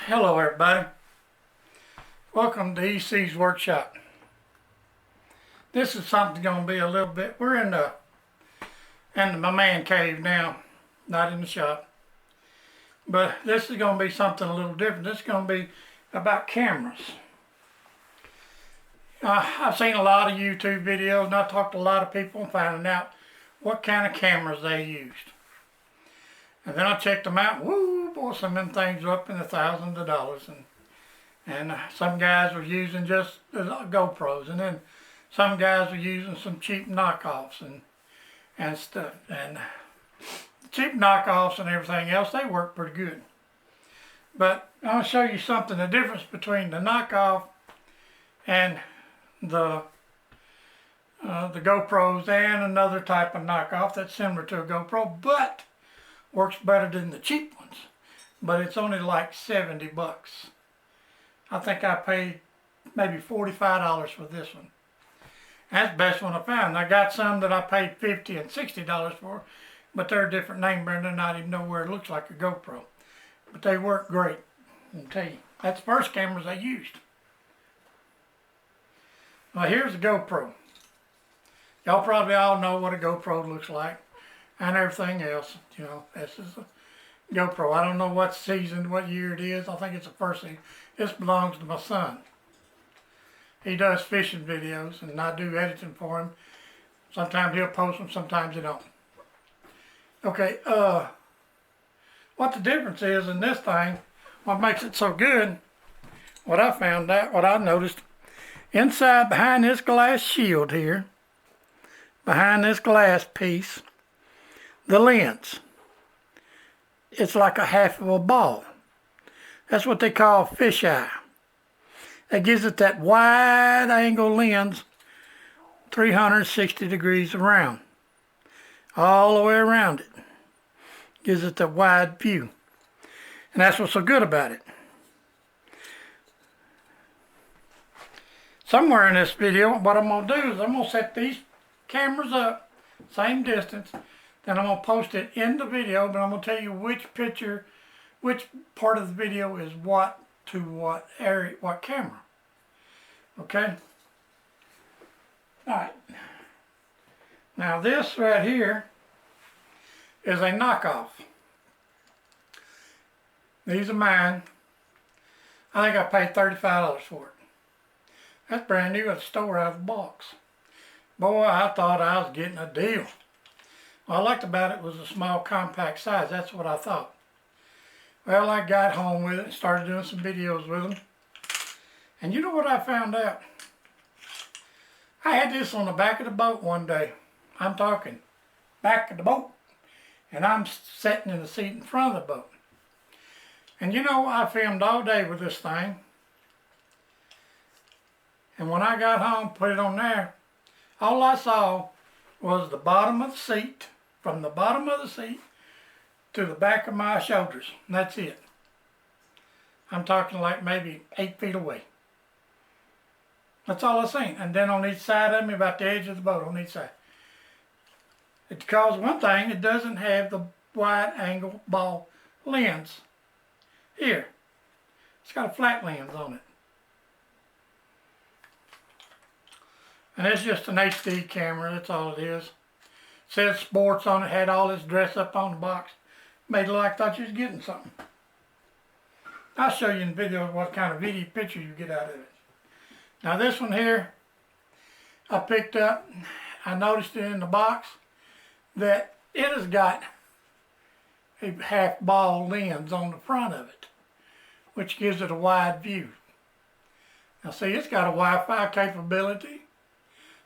Hello everybody. Welcome to EC's Workshop. This is something going to be a little bit, we're in my man cave now, not in the shop. But this is going to be something a little different. This is going to be about cameras. I've seen a lot of YouTube videos and I talked to a lot of people and finding out what kind of cameras they used. And then I checked them out. Woo, boy, some of them things are up in the thousands of dollars. And some guys were using just GoPros. And then some guys were using some cheap knockoffs and stuff. And cheap knockoffs and everything else, they work pretty good. But I'll show you something, the difference between the knockoff and the GoPros and another type of knockoff that's similar to a GoPro, but works better than the cheap ones. But it's only like 70 bucks. I think I paid maybe $45 for this one. That's the best one I found. I got some that I paid $50 and $60 for, but they're a different name brand. They're not even nowhere it looks like a GoPro. But they work great, I'll tell you. That's the first cameras I used. Now here's a GoPro. Y'all probably all know what a GoPro looks like and everything else. You know, this is a GoPro. I don't know what season, what year it is. I think it's the first season. This belongs to my son. He does fishing videos and I do editing for him. Sometimes he'll post them, sometimes he don't. Okay, what the difference is in this thing, what makes it so good, what I found out, what I noticed, inside behind this glass shield here, behind this glass piece, the lens, it's like a half of a ball. That's what they call fisheye. That gives it that wide angle lens, 360 degrees around, all the way around it. Gives it that wide view. And that's what's so good about it. Somewhere in this video, what I'm going to do is I'm going to set these cameras up, same distance, then I'm going to post it in the video, but I'm going to tell you which picture, which part of the video is what to what area, what camera. Okay? Alright. Now this right here is a knockoff. These are mine. I think I paid $35 for it. That's brand new at the store out of the box. Boy, I thought I was getting a deal. What I liked about it was a small compact size. That's what I thought. Well, I got home with it and started doing some videos with them. And you know what I found out? I had this on the back of the boat one day. I'm talking back of the boat. And I'm sitting in the seat in front of the boat. And you know, I filmed all day with this thing. And when I got home, put it on there, all I saw was the bottom of the seat, from the bottom of the seat to the back of my shoulders. And that's it. I'm talking like maybe 8 feet away. That's all I seen. And then on each side of me, about the edge of the boat on each side. It's because one thing, it doesn't have the wide angle ball lens here. It's got a flat lens on it. And it's just an HD camera, that's all it is. It says sports on it, had all this dress up on the box. Made it look like I thought you was getting something. I'll show you in the video what kind of video picture you get out of it. Now this one here, I picked up, I noticed it in the box, that it has got a half ball lens on the front of it, which gives it a wide view. Now see, it's got a Wi-Fi capability.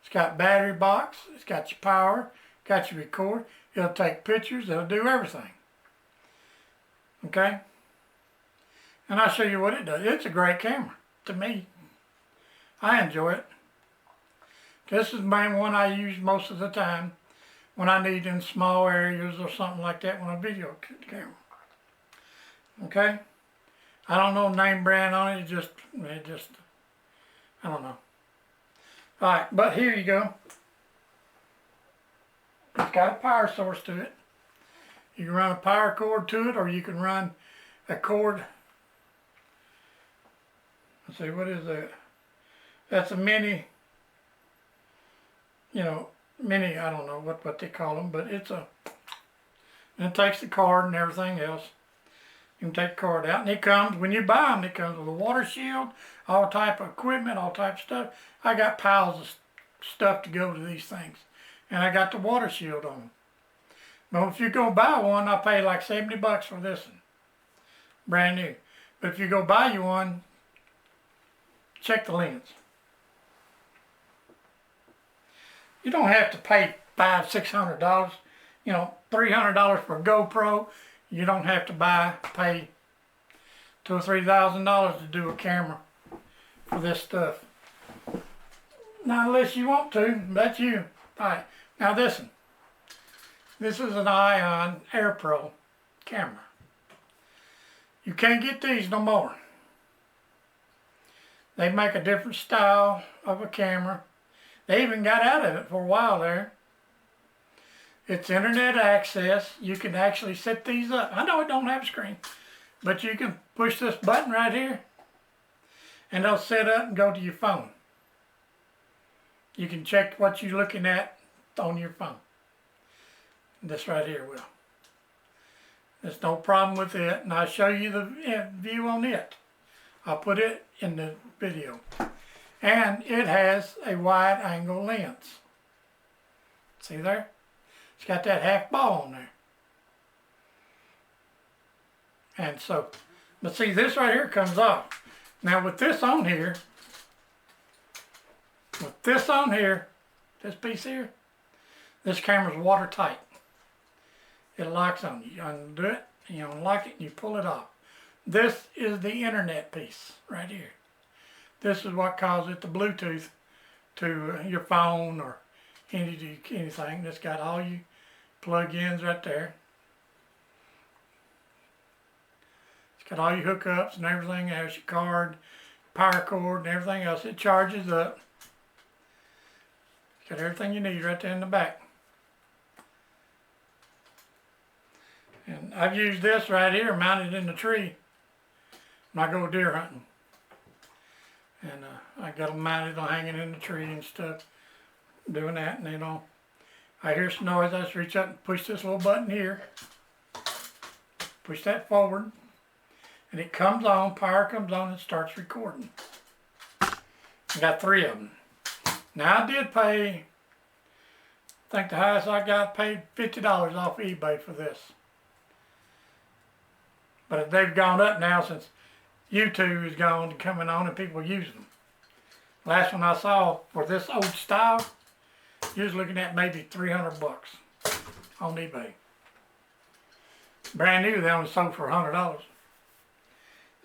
It's got battery box, it's got your power, got your record, it'll take pictures, it'll do everything. Okay? And I'll show you what it does. It's a great camera, to me. I enjoy it. This is the main one I use most of the time when I need in small areas or something like that when I video camera. Okay? I don't know name brand on it, it just, I don't know. Alright, but here you go. It's got a power source to it. You can run a power cord to it, or you can run a cord Let's see, what is that? That's a mini, you know, mini, I don't know what they call them, but it's a, and it takes the card and everything else. You can take the card out, and it comes, when you buy them, it comes with a water shield, all type of equipment, all type of stuff. I got piles of stuff to go to these things, and I got the water shield on them. But if you go buy one, I pay like 70 bucks for this one, brand new. But if you go buy you one, check the lens. You don't have to pay $500-600, you know, $300 for a GoPro. You don't have to pay $2,000 or $3,000 to do a camera for this stuff. Now, unless you want to, that's you. All right. Now this one. This is an Ion Air Pro camera. You can't get these no more. They make a different style of a camera. They even got out of it for a while there. It's internet access. You can actually set these up. I know it don't have a screen, but you can push this button right here and they'll set up and go to your phone. You can check what you're looking at on your phone. This right here will. There's no problem with it, and I'll show you the view on it. I'll put it in the video. And it has a wide angle lens. See there? It's got that half ball on there. And so, but see, this right here comes off. Now with this on here, this piece here, this camera's watertight. It locks on you. You undo it, and you unlock it, and you pull it off. This is the internet piece right here. This is what causes it to Bluetooth to your phone or anything. It's got all your plug-ins right there. It's got all your hookups and everything. It has your card, power cord, and everything else. It charges up. It's got everything you need right there in the back. And I've used this right here mounted in the tree when I go deer hunting. And I got them mounted on hanging in the tree and stuff, doing that. And then I hear some noise, I just reach up and push this little button here, push that forward, and it comes on, power comes on and starts recording. I got 3 of them. Now I did pay, I think the highest I got paid $50 off eBay for this. But they've gone up now since YouTube is gone and coming on and people use them. Last one I saw for this old style, you was looking at maybe 300 bucks on eBay. Brand new, they only sold for $100.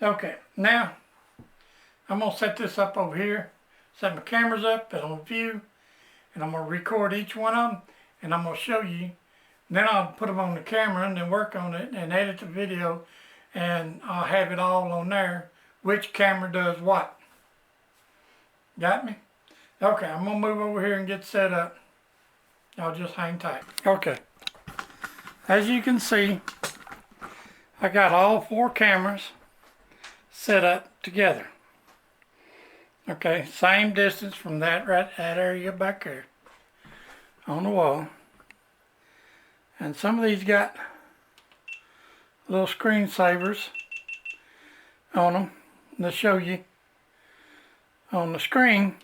Okay, now I'm gonna set this up over here, set my cameras up and on view, and I'm gonna record each one of them, and I'm gonna show you. Then I'll put them on the camera and then work on it and edit the video, and I'll have it all on there, which camera does what. Got me? Okay, I'm going to move over here and get set up. Y'all just hang tight. Okay. As you can see, I got all 4 cameras set up together. Okay, same distance from that area back there on the wall. And some of these got little screensavers on them to show you on the screen.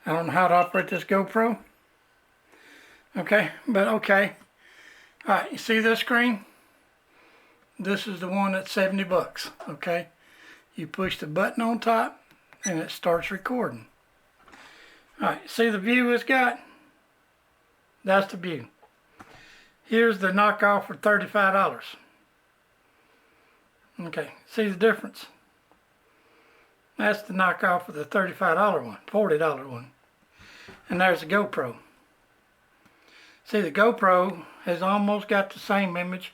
I don't know how to operate this GoPro. Okay, but okay. Alright, you see this screen? This is the one that's 70 bucks. Okay, you push the button on top and it starts recording. Alright, see the view it's got? That's the view. Here's the knockoff for $35. Okay, see the difference? That's the knockoff for the $35 one, $40 one. And there's the GoPro. See, the GoPro has almost got the same image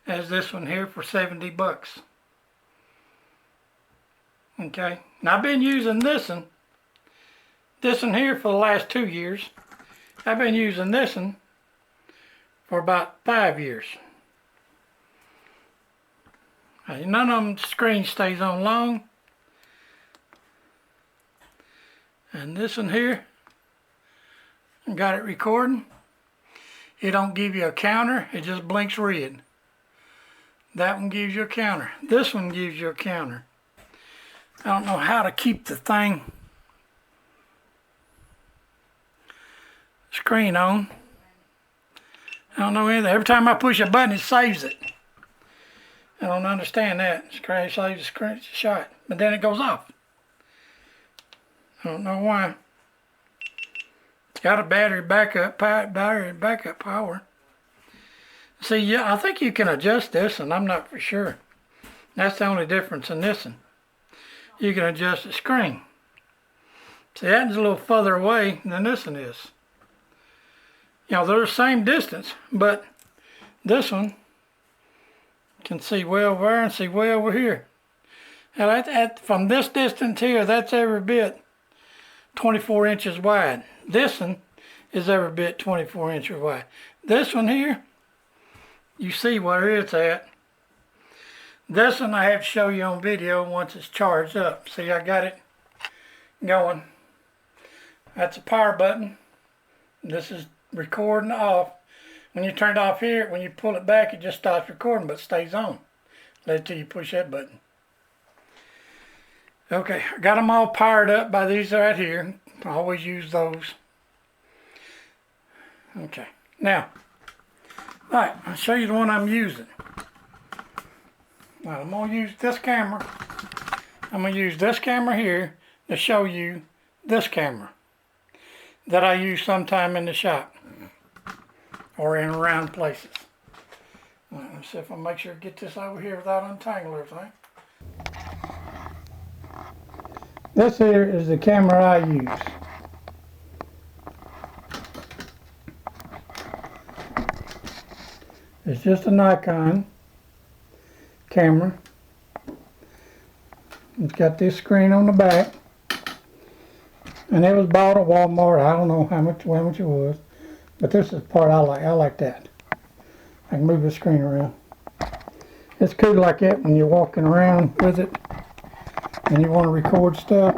as this one here for 70 bucks. Okay, now I've been using this one here for the last 2 years. I've been using this one for about 5 years. None of them screen stays on long. And this one here, got it recording. It don't give you a counter, it just blinks red. That one gives you a counter. This one gives you a counter. I don't know how to keep the thing screen on. I don't know either. Every time I push a button, it saves it. I don't understand that. It saves the screen shot, but then it goes off. I don't know why. It's got a battery backup power. See, yeah, I think you can adjust this, and I'm not for sure. That's the only difference in this one. You can adjust the screen. See, that one's a little further away than this one is. You know, they're the same distance, but this one can see way over there and see way over here. Now, from this distance here, that's every bit 24 inches wide. This one is every bit 24 inches wide. This one here, you see where it's at. This one I have to show you on video once it's charged up. See, I got it going. That's a power button. This is recording off. When you turn it off here, when you pull it back, it just stops recording, but stays on. Let it till you push that button. Okay, I got them all powered up by these right here. I always use those. Okay, now, all right, I'll show you the one I'm using. Now, I'm going to use this camera. I'm going to use this camera here to show you this camera that I use sometime in the shop or in around places. Let's see if I make sure to get this over here without untangling everything. This here is the camera I use. It's just a Nikon camera. It's got this screen on the back. And it was bought at Walmart. I don't know how much it was. But this is the part I like. I like that. I can move the screen around. It's cool like that when you're walking around with it and you want to record stuff.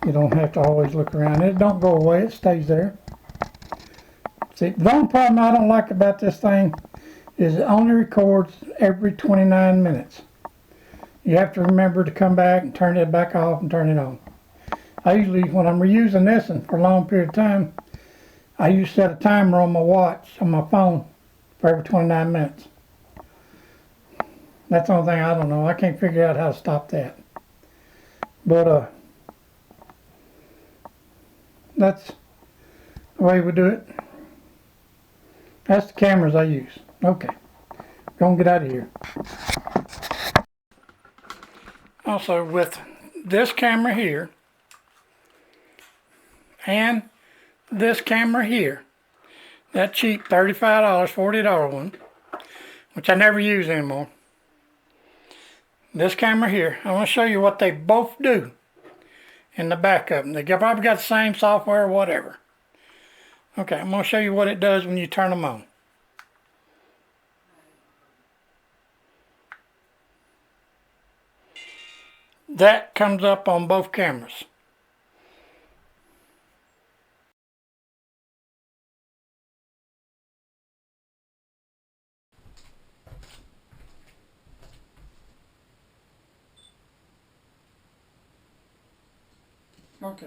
You don't have to always look around. It don't go away. It stays there. See, the only problem I don't like about this thing is it only records every 29 minutes. You have to remember to come back and turn it back off and turn it on. I usually, when I'm reusing this one for a long period of time, I usually set a timer on my watch, on my phone, for every 29 minutes. That's the only thing I don't know. I can't figure out how to stop that. But, that's the way we do it. That's the cameras I use. Okay, gonna get out of here. Also, with this camera here and this camera here, that cheap $35, $40 one, which I never use anymore. This camera here, I want to show you what they both do in the back of them. They probably got the same software or whatever. Okay, I'm going to show you what it does when you turn them on. That comes up on both cameras. Okay.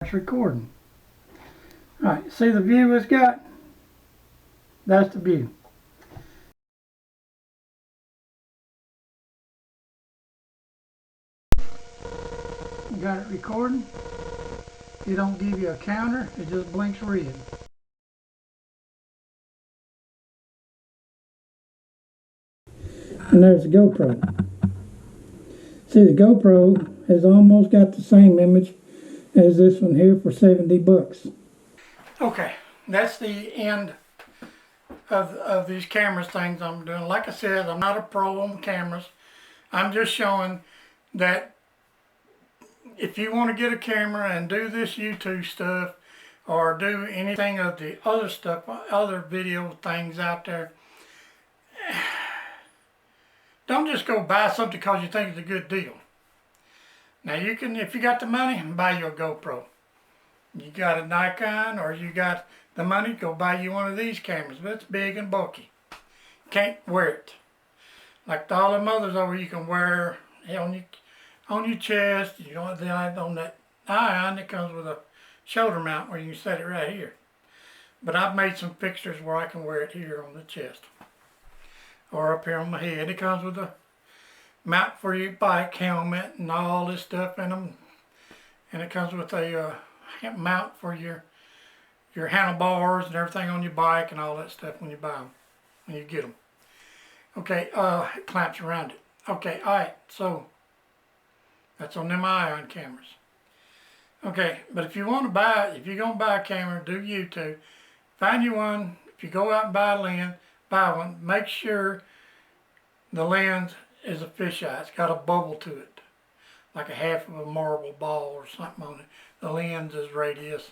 It's recording. Alright, see the view it's got? That's the view. You got it recording. It don't give you a counter, it just blinks red. And there's the GoPro. See, the GoPro has almost got the same image as this one here for 70 bucks. Okay, that's the end of these cameras things I'm doing. Like I said, I'm not a pro on cameras. I'm just showing that if you want to get a camera and do this YouTube stuff or do anything of the other stuff, other video things out there, don't just go buy something because you think it's a good deal. Now you can, if you got the money, buy you a GoPro. You got a Nikon or you got the money, go buy you one of these cameras, but it's big and bulky. Can't wear it. Like all the others over, you can wear on your chest. You know, on that ion that comes with a shoulder mount where you can set it right here. But I've made some fixtures where I can wear it here on the chest or up here on my head. It comes with a mount for your bike helmet and all this stuff in them, and it comes with a mount for your handlebars and everything on your bike and all that stuff when you buy them, when you get them. Okay, it clamps around it. Okay, alright, so that's on them ion cameras. Okay, but if you want to buy, if you're going to buy a camera, do you too. Find you one. If you go out and buy a lens, buy one. Make sure the lens is a fisheye. It's got a bubble to it, like a half of a marble ball or something on it. The lens is radius.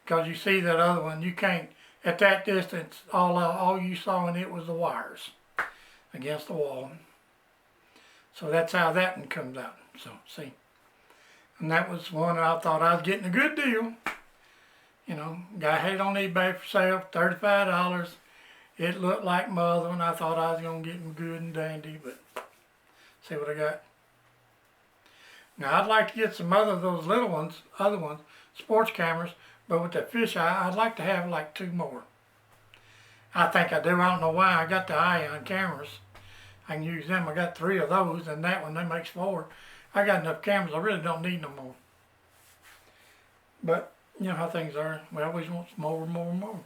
Because you see that other one, you can't, at that distance, all you saw in it was the wires against the wall. So that's how that one comes out. So, see. And that was one I thought I was getting a good deal. You know, guy had it on eBay for sale, $35. It looked like my other one. I thought I was going to get them good and dandy, but see what I got. Now, I'd like to get some other those little ones, other ones, sports cameras, but with that fisheye, I'd like to have like 2 more. I think I do. I don't know why. I got the ion cameras. I can use them. I got 3 of those, and that one, that makes 4. I got enough cameras. I really don't need no more. But, you know how things are. We always want more and more and more.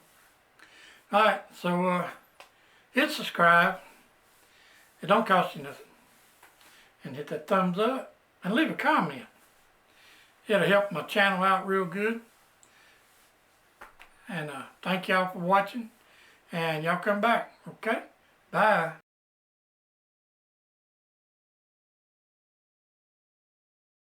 Alright, so hit subscribe. It don't cost you nothing. And hit that thumbs up. And leave a comment. It'll help my channel out real good. And thank y'all for watching. And y'all come back. Okay? Bye.